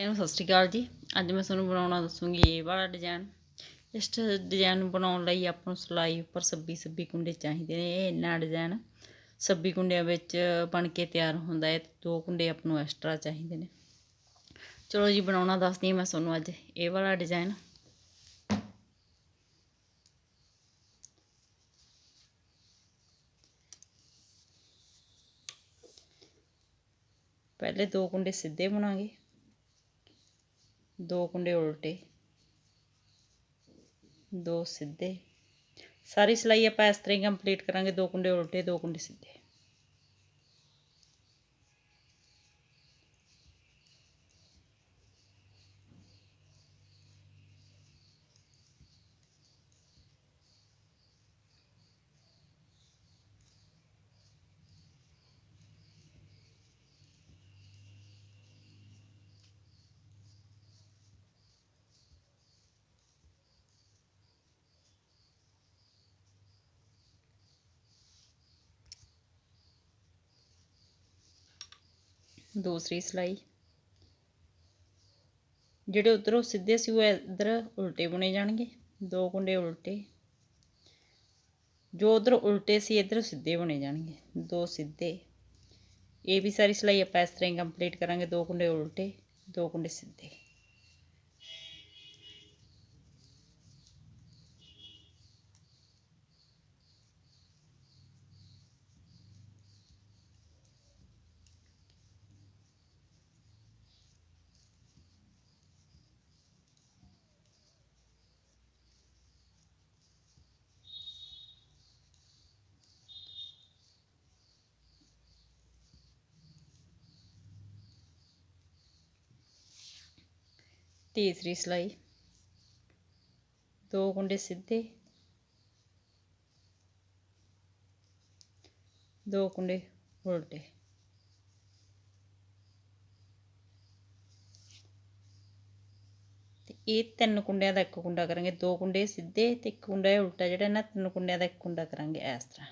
सारिਆਂ ਨੂੰ ਸਤਿ ਸ਼੍ਰੀ ਅਕਾਲ ਜੀ। ਅੱਜ मैं ਤੁਹਾਨੂੰ ਬਣਾਉਣਾ ਦੱਸੂਗੀ ਇਹ ਵਾਲਾ डिजाइन। इस डिजाइन ਬਣਾਉਣ ਲਈ ਆਪਾਂ ਨੂੰ ਸਿਲਾਈ ਉੱਪਰ 26 ਕੁੰਡੇ ਚਾਹੀਦੇ ਨੇ। ਇਹ ਇੰਨਾ डिजाइन 26 ਕੁੰਡਿਆਂ ਵਿੱਚ ਬਣ ਕੇ ਤਿਆਰ ਹੁੰਦਾ ਹੈ। 2 ਕੁੰਡੇ ਆਪਾਂ ਨੂੰ ਐਕਸਟਰਾ ਚਾਹੀਦੇ ਨੇ। ਚਲੋ ਜੀ ਬਣਾਉਣਾ ਦੱਸਦੀ ਹਾਂ मैं ਤੁਹਾਨੂੰ ਅੱਜ ਇਹ ਵਾਲਾ डिजाइन। पहले 2 कुंडे सीधे बुनांगे, 2 कुंडे उल्टे, 2 सीधे। सारी सिलाई आप इस तरह ही कंप्लीट करांगे। 2 कुंडे उल्टे, 2 कुंडे सीधे। दूसरी सिलाई ਜਿਹੜੇ ਉਧਰੋਂ ਸਿੱਧੇ ਸੀ ਉਹ ਇੱਧਰ ਉਲਟੇ ਬੁਣੇ ਜਾਣਗੇ। 2 ਕੁੰਡੇ ਉਲਟੇ, ਜੋ ਉਧਰ ਉਲਟੇ ਸੀ ਇੱਧਰ ਸਿੱਧੇ ਬੁਣੇ ਜਾਣਗੇ। 2 ਸਿੱਧੇ। ਇਹ ਵੀ ਸਾਰੀ ਸਿਲਾਈ ਆਪਾਂ ਇਸ ਤਰ੍ਹਾਂ ਹੀ ਕੰਪਲੀਟ ਕਰਾਂਗੇ। 2 ਕੁੰਡੇ ਉਲਟੇ, 2 ਕੁੰਡੇ ਸਿੱਧੇ। तीसरी सिलाई 2 कुंडे सीधे, 2 कुंडे उल्टे। ਇਹ 3 ਕੁੰਡਿਆਂ ਦਾ 1 ਕੁੰਡਾ ਕਰਾਂਗੇ। 2 ਕੁੰਡੇ ਸਿੱਧੇ ਤੇ 1 ਕੁੰਡਾ ਉਲਟਾ, ਜਿਹੜਾ ਨਾ 3 ਕੁੰਡਿਆਂ ਦਾ 1 ਕੁੰਡਾ ਕਰਾਂਗੇ ਇਸ ਤਰ੍ਹਾਂ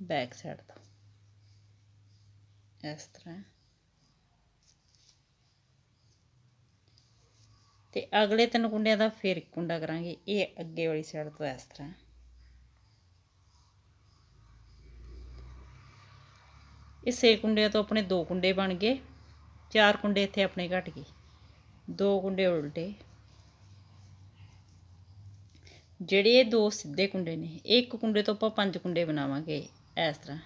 बैक साइड ਤੋਂ ਇਸ ਤਰ੍ਹਾਂ। ਤੇ ਅਗਲੇ 3 ਕੁੰਡਿਆਂ ਦਾ ਫਿਰ 1 ਕੁੰਡਾ ਕਰਾਂਗੇ। ਇਹ ਅੱਗੇ ਵਾਲੀ ਸਾਈਡ ਤੋਂ ਇਸ ਤਰ੍ਹਾਂ। ਇਹ 6 ਕੁੰਡਿਆਂ ਤੋਂ ਆਪਣੇ 2 ਕੁੰਡੇ ਬਣ ਗਏ। 4 ਕੁੰਡੇ ਇੱਥੇ ਆਪਣੇ ਘਟ ਗਏ। 2 ਕੁੰਡੇ ਉਲਟੇ, ਜਿਹੜੇ ਇਹ 2 ਸਿੱਧੇ ਕੁੰਡੇ ਨੇ। ਇਹ 1 ਕੁੰਡੇ ਤੋਂ ਆਪਾਂ 5 ਕੁੰਡੇ ਬਣਾਵਾਂਗੇ ਇਸ ਤਰ੍ਹਾਂ।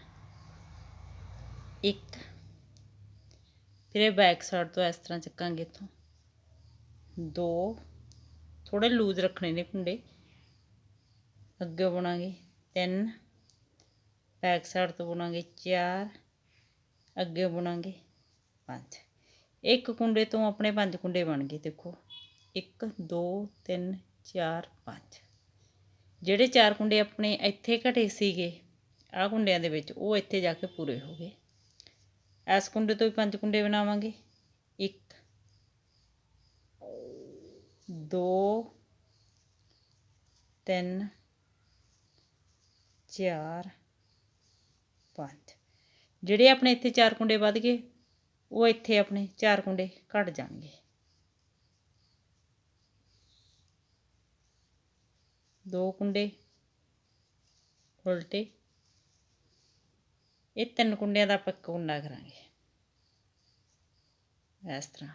1 ਫਿਰ ਇਹ ਬੈਕ ਸਾਈਡ ਤੋਂ ਇਸ ਤਰ੍ਹਾਂ ਚੱਕਾਂਗੇ ਇੱਥੋਂ। 2 ਥੋੜੇ ਲੂਜ਼ ਰੱਖਣੇ ਨੇ ਕੁੰਡੇ। ਅੱਗੇ ਬੁਣਾਂਗੇ 3, ਬੈਕ ਸਾਈਡ ਤੋਂ ਬੁਣਾਂਗੇ 4, ਅੱਗੇ ਬੁਣਾਂਗੇ 5। 1 ਕੁੰਡੇ ਤੋਂ ਆਪਣੇ 5 ਕੁੰਡੇ ਬਣ ਗਏ। ਦੇਖੋ 1 2 3 4 5। ਜਿਹੜੇ 4 ਕੁੰਡੇ ਆਪਣੇ ਇੱਥੇ ਘਟੇ ਸੀਗੇ ਆਹ ਕੁੰਡਿਆਂ ਦੇ ਵਿੱਚ, ਉਹ ਇੱਥੇ ਜਾ ਕੇ ਪੂਰੇ ਹੋ ਗਏ। ਇਸ ਕੁੰਡੇ ਤੋਂ ਵੀ 5 ਕੁੰਡੇ ਬਣਾਵਾਂਗੇ। 1 2 3 4 5। ਜਿਹੜੇ ਆਪਣੇ ਇੱਥੇ 4 ਕੁੰਡੇ ਵੱਧ ਗਏ ਉਹ ਇੱਥੇ ਆਪਣੇ 4 ਕੁੰਡੇ ਘਟ ਜਾਣਗੇ। 2 ਕੁੰਡੇ ਉਲਟੇ। ਇਹ 3 ਕੁੰਡਿਆਂ ਦਾ ਆਪਾਂ 1 ਕੁੰਡਾ ਕਰਾਂਗੇ ਇਸ ਤਰ੍ਹਾਂ।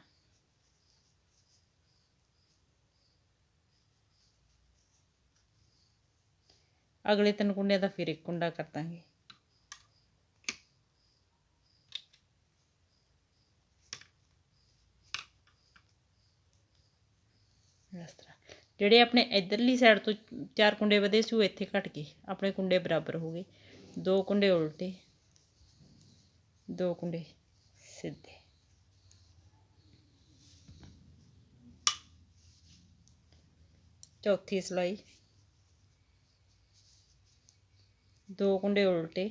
ਅਗਲੇ 3 ਕੁੰਡਿਆਂ ਦਾ ਫਿਰ 1 ਕੁੰਡਾ ਕਰ ਦਾਂਗੇ। ਇਸ ਤਰ੍ਹਾਂ। ਜਿਹੜੇ ਆਪਣੇ ਇੱਧਰਲੀ ਸਾਈਡ ਤੋਂ 4 ਕੁੰਡੇ ਵਧੇ ਸੀ ਉਹ ਇੱਥੇ ਘਟ ਗਏ। ਆਪਣੇ ਕੁੰਡੇ ਬਰਾਬਰ ਹੋ ਗਏ। 2 ਕੁੰਡੇ ਉਲਟੇ, 2 ਕੁੰਡੇ ਸਿੱਧੇ। ਚੌਥੀ ਸਿਲਾਈ 2 ਕੁੰਡੇ ਉਲਟੇ,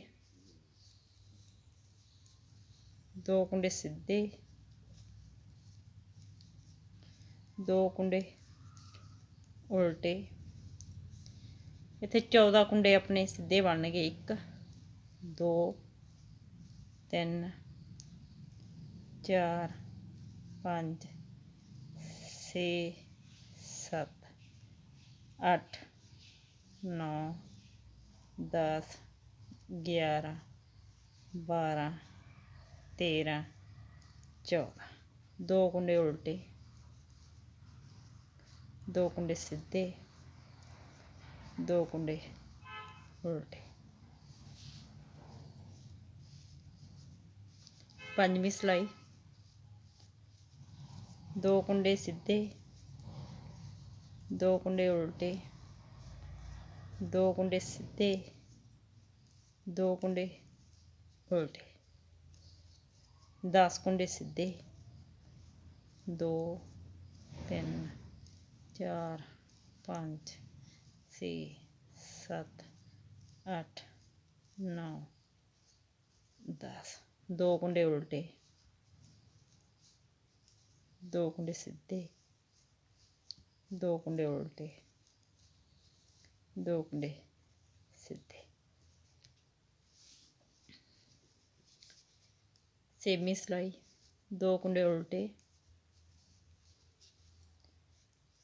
2 ਕੁੰਡੇ ਸਿੱਧੇ, 2 ਕੁੰਡੇ उल्टे। इत्थे 14 कुंडे अपने सीधे बन गए। 1 2 3 4 5 6 7 8 9 10 11 12 13 14 2 ਕੁੰਡੇ ਉਲਟੇ 2 ਕੁੰਡੇ ਸਿੱਧੇ 2 ਕੁੰਡੇ ਉਲਟੇ। ਪੰਜਵੀਂ ਸਿਲਾਈ 2 ਕੁੰਡੇ ਸਿੱਧੇ 2 ਕੁੰਡੇ ਉਲਟੇ 2 ਕੁੰਡੇ ਸਿੱਧੇ 2 ਕੁੰਡੇ ਉਲਟੇ 10 ਕੁੰਡੇ ਸਿੱਧੇ 2 3 4 5 6 7 8 9 10 2 ਕੁੰਡੇ ਉਲਟੇ 2 ਕੁੰਡੇ ਸਿੱਧੇ 2 ਕੁੰਡੇ ਉਲਟੇ 2 ਕੁੰਡੇ ਸਿੱਧੇ। ਛੇਵੀਂ ਸਿਲਾਈ 2 ਕੁੰਡੇ ਉਲਟੇ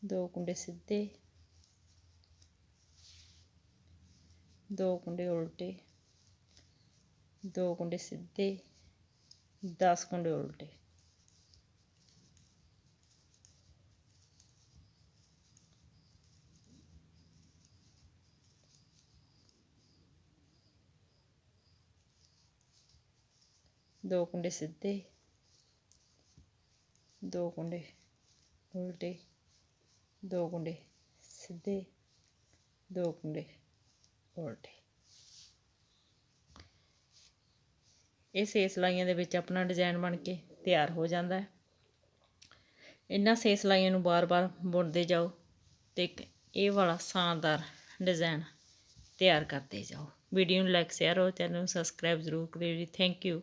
2 ਕੁੰਡੇ ਸਿੱਧੇ 2 ਕੁੰਡੇ ਉਲਟੇ 2 ਕੁੰਡੇ ਸਿੱਧੇ 10 ਕੁੰਡੇ ਉਲਟੇ। ਦੋ ਕੁੰਡੇ ਸਿੱਧੇ 2 ਕੁੰਡੇ ਉਲਟੇ 2 ਕੁੰਡੇ ਸਿੱਧੇ 2 ਕੁੰਡੇ ਉਲਟੇ। ਇਹ 6 ਸਿਲਾਈਆਂ ਦੇ ਵਿੱਚ ਆਪਣਾ ਡਿਜ਼ਾਈਨ ਬਣ ਕੇ ਤਿਆਰ ਹੋ ਜਾਂਦਾ ਹੈ। ਇਹਨਾਂ 6 ਸਿਲਾਈਆਂ ਨੂੰ ਬਾਰ-ਬਾਰ ਬੁਣਦੇ ਜਾਓ ਤੇ ਇਹ ਵਾਲਾ ਸ਼ਾਨਦਾਰ ਡਿਜ਼ਾਈਨ ਤਿਆਰ ਕਰਦੇ ਜਾਓ। ਵੀਡੀਓ ਨੂੰ ਲਾਈਕ ਸ਼ੇਅਰ ਔਰ ਚੈਨਲ ਨੂੰ ਸਬਸਕ੍ਰਾਈਬ ਜ਼ਰੂਰ ਕਰਿਓ ਜੀ। Thank you.